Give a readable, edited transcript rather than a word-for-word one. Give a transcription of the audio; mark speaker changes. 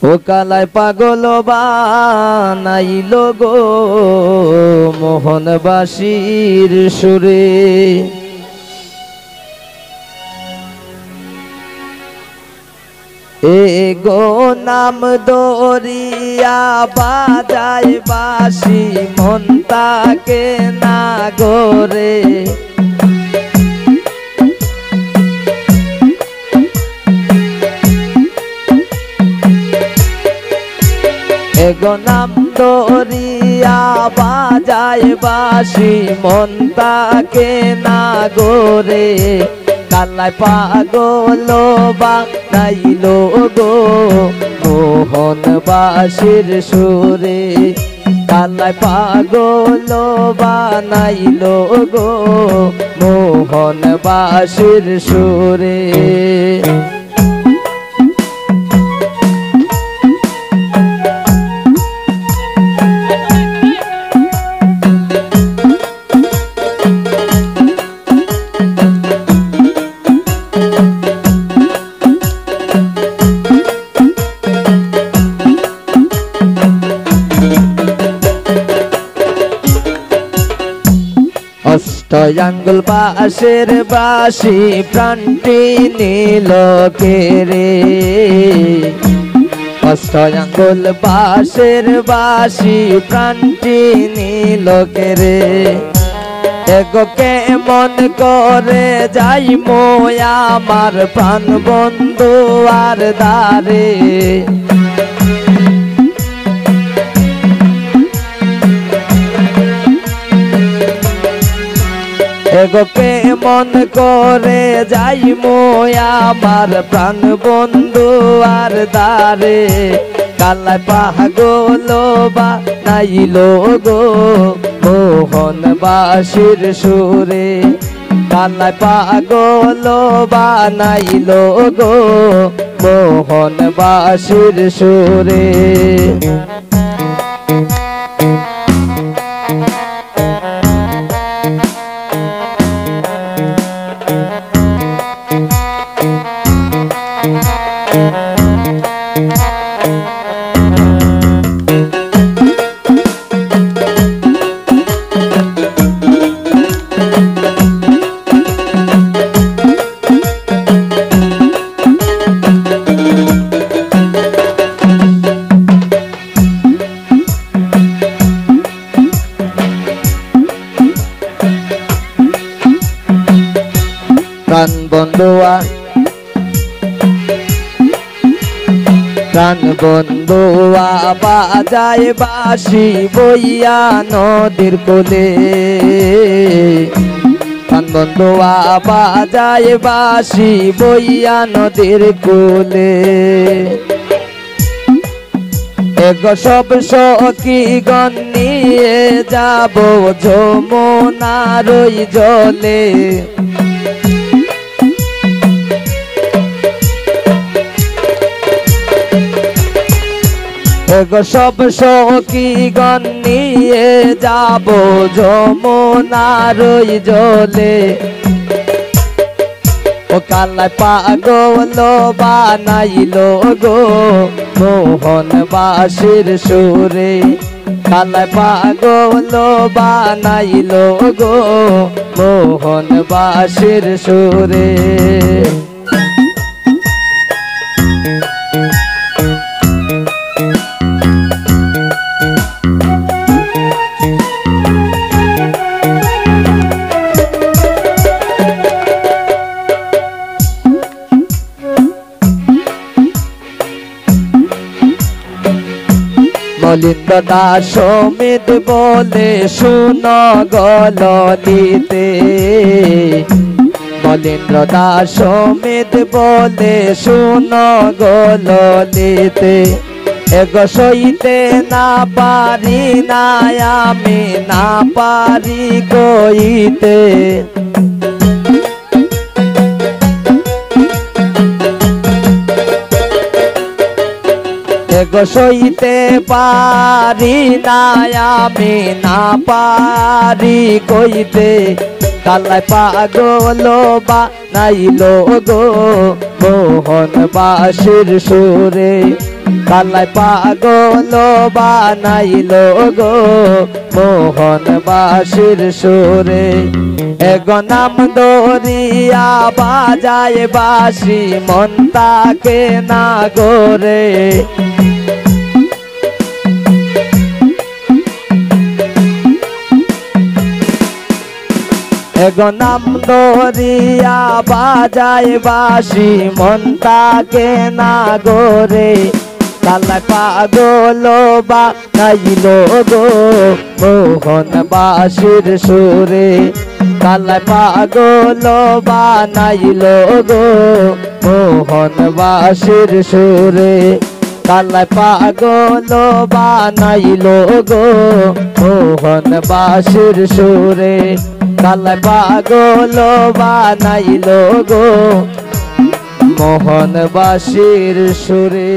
Speaker 1: ও কালাই পাগল বানাইলো গো মোহনবাসীর সুরে। এ গো নাম দরিয়া বাজায় বাঁশি মন তাকে না গোরে। এগো নাম দরিয়া বাজায় বাঁশি মন তাকে না গোরে। কালাই পাগল বানাইলো গো মোহনবাসীর সুরে। কালাই পাগল বানাইলো গো মোহনবাসীর সুরে। অষ্টয়াঙ্গুল বাঁশের বাঁশি প্রাণটি নিল কেরে। অষ্টয়াঙ্গুল বাঁশের বাঁশি প্রাণটি নিল কেরে। এগো কেমন করে যাই মোয়া আমার প্রাণ বন্ধু আর দ্বারে। এগো কেমন করে যাই মোয়া আমার প্রাণ বন্ধু আর দ্বারে। কালাই পাগল বানাইলো গো মোহনবাসীর সুরে। কালাই পাগল বানাইলো গো মোহনবাসীর সুরে। প্রাণ বন্ধুয়া বাজায় বাঁশি বইয়া নদীর কোলে। প্রাণ বন্ধুয়া বাজায় বাঁশি বইয়া নদীর কোলে। এগো সব সখীগণ নিয়ে যাব যমুনার ওই জলে। এগো সব সখীগণ নিয়ে যাব যমুনার ওই জলে। ও কালাই পাগল বানাইলো গো মোহনবাসীর সুরে। কালাই পাগল বানাইলো গো মোহনবাসীর সুরে। মলিন্দ দাস সমিত বলে শুন গললিতে। মলিন্দ্র দাস সমিত বলে শুন গললিতে। এগো সইতে না পারি না আমি না পারি কইতে। এগো সইতে পারি না আমি না পারি কইতে। কালাই পাগল বানাইলো গো মোহন বাসির সুরে কালাই পাগল বানাইলো গো মোহন বাসির সুরে এগো নাম দরিয়া বাজায় বাসি মন তাকে না গোরে এগো নাম দরিয়া বাজায় বাসি মন তাকে না গোরে কালাই পাগল বানাইলো গো মোহন বাসির সুরে কালাই পাগল বানাইলো গো মোহন বাসির সুরে কালাই পাগল বানাইলো গো মোহন বাসির সুরে কালাই পাগল বানাইলো গো মোহন বাসির সুরে।